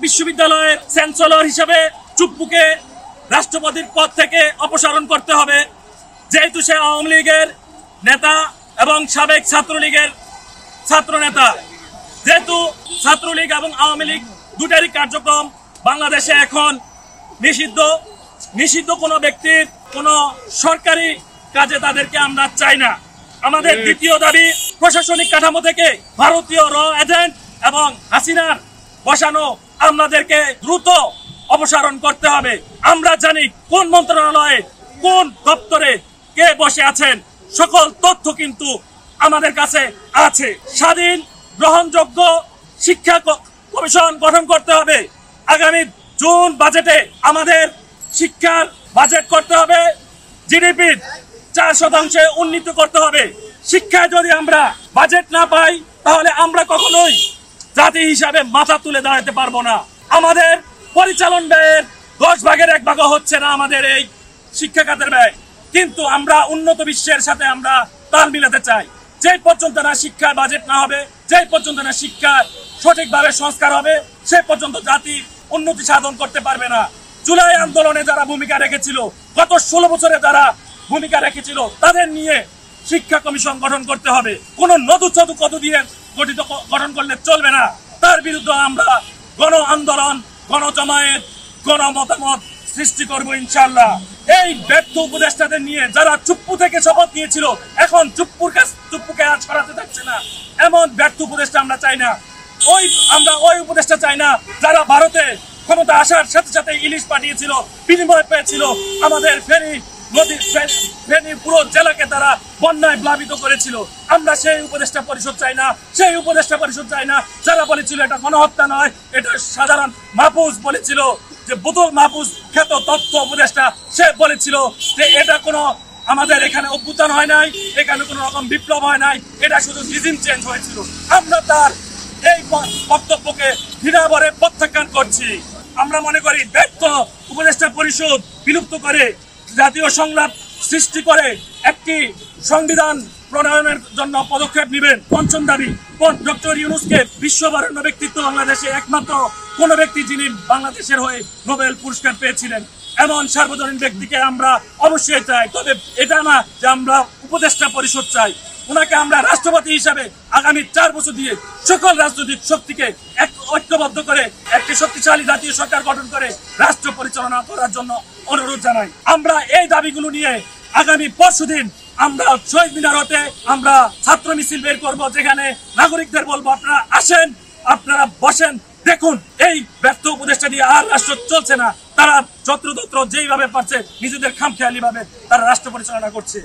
বিশ্ববিদ্যালয়ের চ্যান্সেলর হিসেবে চুপ্পুকে রাষ্ট্রপতির পদ থেকে অপসারণ করতে হবে, যেহেতু সে আওয়ামী লীগের নেতা এবং সাবেক ছাত্রলীগের ছাত্র নেতা। যেহেতু ছাত্রলীগ এবং আওয়ামী লীগ দুটারই কার্যক্রম বাংলাদেশে এখন নিষিদ্ধ কোনো ব্যক্তির কোনো সরকারি কাজে তাদেরকে আমরা চাই না। আমাদের দ্বিতীয় দাবি, প্রশাসনিক কাঠামো থেকে ভারতীয় র এজেন্ট এবং হাসিনার বসানো আমাদেরকে দ্রুত অপসারণ করতে হবে। আমরা জানি কোন মন্ত্রণালয়ে কোন দপ্তরে কে বসে আছেন, সকল তথ্য কিন্তু আমাদের কাছে আছে। স্বাধীন গ্রহণযোগ্য শিক্ষা কমিশন গঠন করতে হবে। আগামী জুন বাজেটে আমাদের শিক্ষার বাজেট করতে হবে, জিডিপির 4% উন্নীত করতে হবে। শিক্ষায় যদি আমরা বাজেট না পাই তাহলে আমরা কখনোই জাতি হিসাবে মাথা তুলে দাঁড়াতে পারবো না। আমাদের পরিচালন ব্যয়ের 10%-1 হচ্ছে না আমাদের এই শিক্ষা খাতের ব্যয়, কিন্তু আমরা উন্নত বিশ্বের সাথে আমরা তাল মিলাতে চাই। যে পর্যন্ত না শিক্ষার বাজেট না হবে, যে পর্যন্ত না শিক্ষার সঠিকভাবে সংস্কার হবে, সে পর্যন্ত জাতি উন্নতি সাধন করতে পারবে না। জুলাই আন্দোলনে যারা ভূমিকা রেখেছিল, গত 16 বছরে যারা ভূমিকা রেখেছিল, তাদের নিয়ে শিক্ষা কমিশন গঠন করতে হবে। কোন নদু কত দিয়ে গঠন করলে চলবে না। তার বিরুদ্ধে আমরা গণ আন্দোলন, গণজমায়েত, গণমতামত সৃষ্টি করবো ইনশাআল্লাহ। এই ব্যর্থ উপদেষ্টাদের নিয়ে যারা চুপ্পু থেকে শপথ নিয়েছিল, এখন চুপ্পুকে আজ সরাতে থাকছে না, এমন ব্যর্থ উপদেষ্টা আমরা চাই না। আমরা ওই উপদেষ্টা চাই না যারা ভারতে ক্ষমতা আসার সাথে সাথে ইলিশ পাঠিয়েছিল, বিনিময় পেয়েছিল, আমাদের ফেনী পুরো জেলাকে তারা বন্যায় প্লাবিত করেছিল। আমরা সেই উপদেষ্টা পরিষদ চাই না, সেই উপদেষ্টা পরিষদ চাই না যারা বলেছিল এটা গণহত্যা নয়, এটা সাধারণ মাহফুজ বলেছিল, যে বোতল মাহফুজ খ্যাত তথ্য উপদেষ্টা, সে বলেছিল যে এটা কোনো আমাদের এখানে অভ্যুত্থান হয় নাই, এখানে কোনো রকম বিপ্লব হয় নাই, এটা শুধু রিজিম চেঞ্জ হয়েছিল। আমরা তার এই বক্তব্যকে ঘৃণাভরে প্রত্যাখ্যান করছি। আমরা মনে করি ব্যর্থ উপদেষ্টা পরিষদ বিলুপ্ত করে জাতীয় সংলাপ সৃষ্টি করে একটি সংবিধান প্রণয়নের জন্য পদক্ষেপ নেবেন। পঞ্চম দাবি, ডক্টর ইউনূসকে বিশ্ববরেণ্য ব্যক্তিত্ব, বাংলাদেশে একমাত্র কোন ব্যক্তি যিনি বাংলাদেশের হয়ে নোবেল পুরস্কার পেয়েছিলেন, এমন সার্বজনীন ব্যক্তিকে আমরা অবশ্যই চাই। তবে এটা না যে আমরা উপদেষ্টা পরিষদ চাই, ওনাকে আমরা রাষ্ট্রপতি হিসাবে আগামী 4 বছর দিয়ে সকল রাজনৈতিক শক্তিকে ঐক্যবদ্ধ করে একটি শক্তিশালী জাতীয় সরকার গঠন করে রাষ্ট্র পরিচালনা করার জন্য অনুরোধ জানাই। আমরা এই দাবিগুলো নিয়ে আগামী পরশুদিন আমরা শহীদ মিনার হতে আমরা ছাত্র মিছিল বের করবো, যেখানে নাগরিকদের বলবো আপনারা আসেন, আপনারা বসেন, দেখুন এই ব্যর্থ উপদেষ্টা দিয়ে আর রাষ্ট্র চলছে না। তারা যত্রতত্র যেইভাবে পারছে নিজেদের খামখেয়ালি ভাবে তারা রাষ্ট্র পরিচালনা করছে।